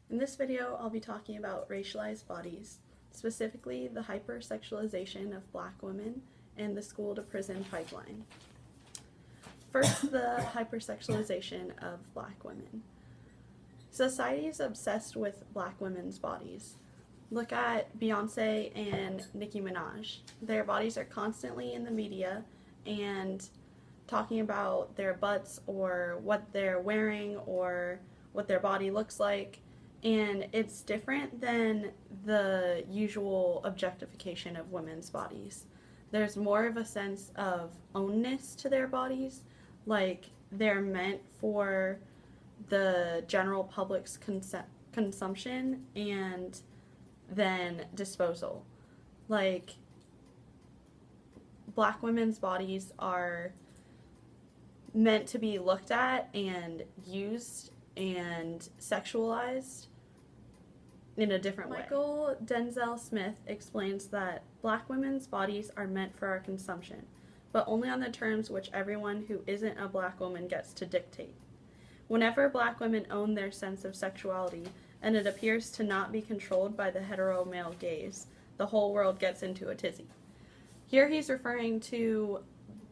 In this video, I'll be talking about racialized bodies, specifically the hypersexualization of Black women and the school-to-prison pipeline. First, the hypersexualization of Black women. Society is obsessed with Black women's bodies. Look at Beyonce and Nicki Minaj. Their bodies are constantly in the media and talking about their butts or what they're wearing or what their body looks like. And it's different than the usual objectification of women's bodies. There's more of a sense of ownness to their bodies, like they're meant for the general public's consumption and then disposal. Like, Black women's bodies are meant to be looked at and used and sexualized in a different way. Michael Denzel Smith explains that Black women's bodies are meant for our consumption, but only on the terms which everyone who isn't a Black woman gets to dictate. Whenever Black women own their sense of sexuality, and it appears to not be controlled by the hetero male gaze, the whole world gets into a tizzy. Here he's referring to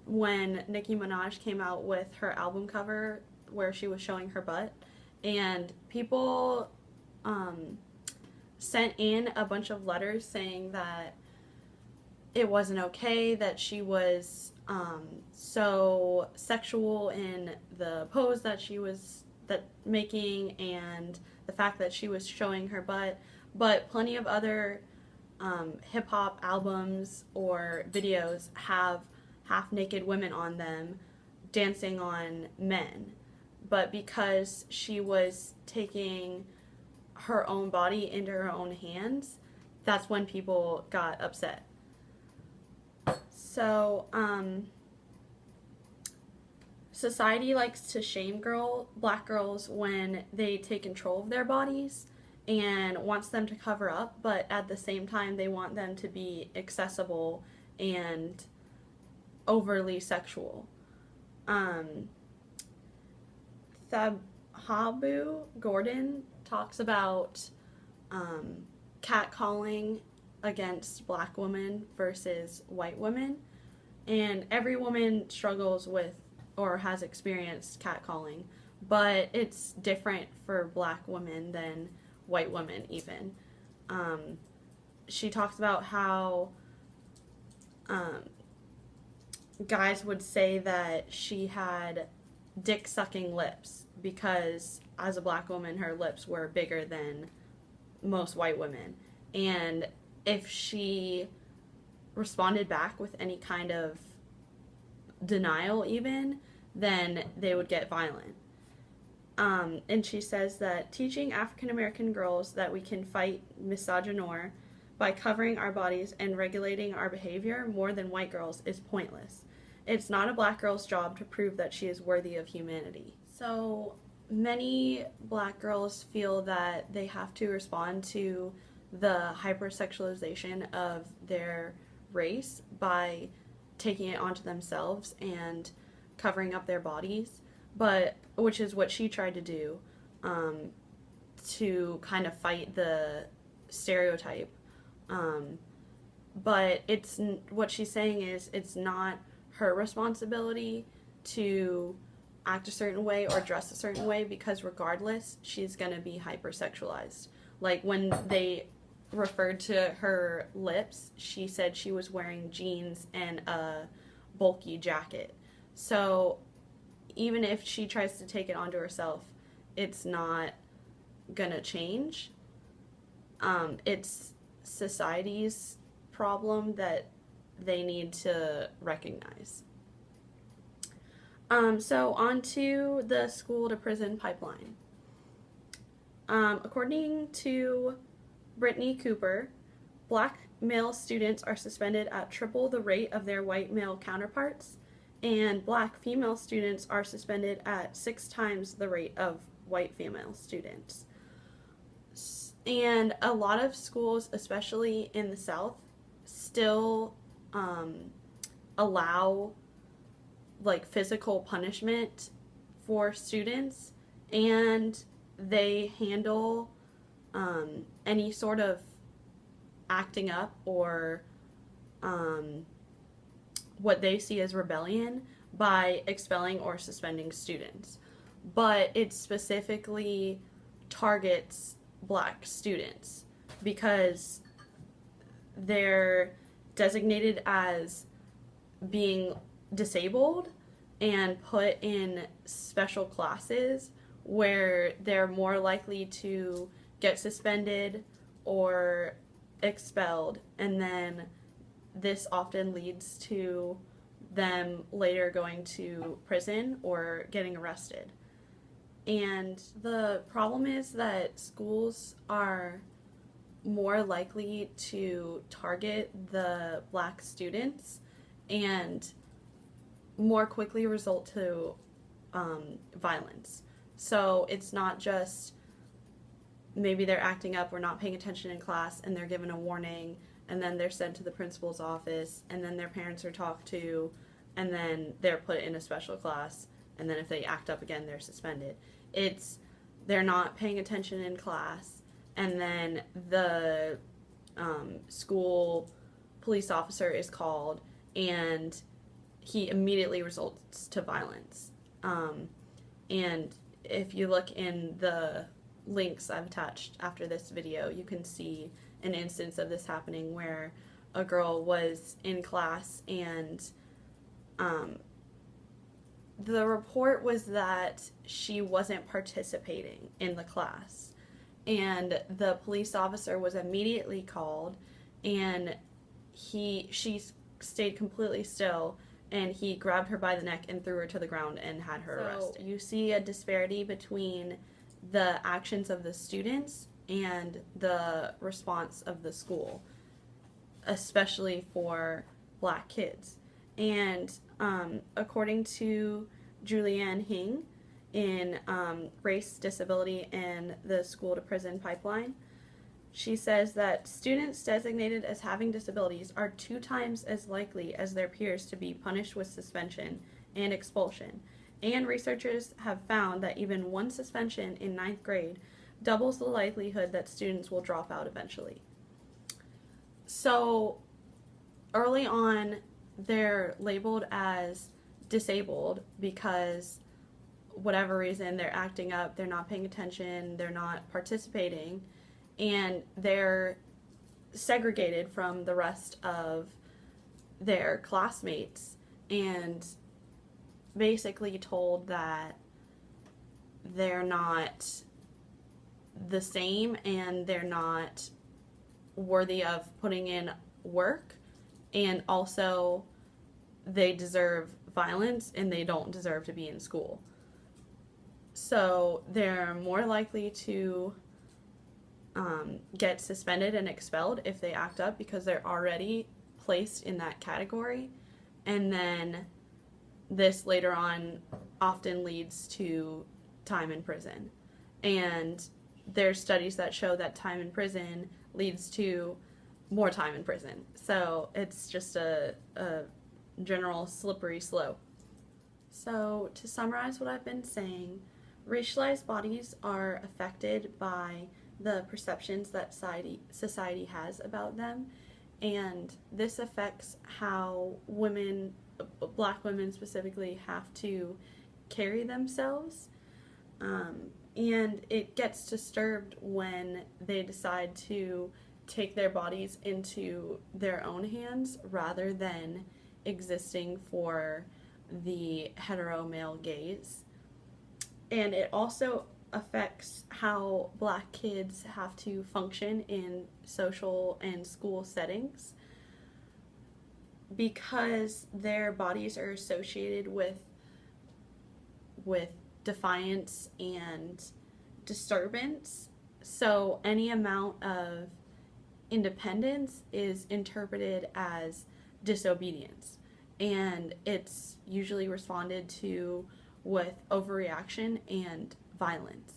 when Nicki Minaj came out with her album cover where she was showing her butt, and people sent in a bunch of letters saying that it wasn't okay, that she was so sexual in the pose that she was making and the fact that she was showing her butt, but plenty of other hip-hop albums or videos have half-naked women on them dancing on men. But because she was taking her own body into her own hands, that's when people got upset. So, society likes to shame Black girls when they take control of their bodies and wants them to cover up, but at the same time they want them to be accessible and overly sexual. Thababu Gordon talks about catcalling against Black women versus white women, and every woman struggles with or has experienced catcalling, but it's different for Black women than white women even. She talks about how guys would say that she had dick-sucking lips because as a Black woman her lips were bigger than most white women, and if she responded back with any kind of denial even, then they would get violent. And she says that teaching African American girls that we can fight misogynoir by covering our bodies and regulating our behavior more than white girls is pointless. It's not a Black girl's job to prove that she is worthy of humanity. So many Black girls feel that they have to respond to the hypersexualization of their race by taking it onto themselves and covering up their bodies, but which is what she tried to do to kind of fight the stereotype. But it's what she's saying is it's not her responsibility to act a certain way or dress a certain way, because regardless she's gonna be hypersexualized. Like when they referred to her lips, she said she was wearing jeans and a bulky jacket. So even if she tries to take it onto herself, it's not gonna change. It's society's problem that they need to recognize. So on to the school-to-prison pipeline. According to Brittany Cooper, Black male students are suspended at triple the rate of their white male counterparts, and Black female students are suspended at 6 times the rate of white female students. And a lot of schools, especially in the South, still allow like physical punishment for students, and they handle any sort of acting up or what they see as rebellion by expelling or suspending students. But it specifically targets black students because they're designated as being disabled and put in special classes where they're more likely to get suspended or expelled, and then this often leads to them later going to prison or getting arrested. And the problem is that schools are more likely to target the black students and more quickly result to violence. So it's not just maybe they're acting up or not paying attention in class and they're given a warning and then they're sent to the principal's office and then their parents are talked to and then they're put in a special class and then if they act up again they're suspended. It's they're not paying attention in class and then the school police officer is called and he immediately results to violence. And if you look in the links I've attached after this video, you can see an instance of this happening where a girl was in class and the report was that she wasn't participating in the class. And the police officer was immediately called and she stayed completely still and he grabbed her by the neck and threw her to the ground and had her arrested. You see a disparity between the actions of the students and the response of the school, especially for black kids. And according to Julianne Hing in Race, Disability, and the School to Prison Pipeline, she says that students designated as having disabilities are 2 times as likely as their peers to be punished with suspension and expulsion. And researchers have found that even 1 suspension in 9th grade doubles the likelihood that students will drop out eventually. So early on, they're labeled as disabled because whatever reason they're acting up, they're not paying attention, they're not participating, and they're segregated from the rest of their classmates and basically told that they're not the same and they're not worthy of putting in work, and also they deserve violence and they don't deserve to be in school. So they're more likely to get suspended and expelled if they act up because they're already placed in that category, and then this later on often leads to time in prison. And there's studies that show that time in prison leads to more time in prison. So it's just a general slippery slope. So to summarize what I've been saying, racialized bodies are affected by the perceptions that society has about them, and this affects how women, black women specifically, have to carry themselves, and it gets disturbed when they decide to take their bodies into their own hands rather than existing for the hetero male gaze. And it also affects how black kids have to function in social and school settings because their bodies are associated with defiance and disturbance. So any amount of independence is interpreted as disobedience, and it's usually responded to with overreaction and violence.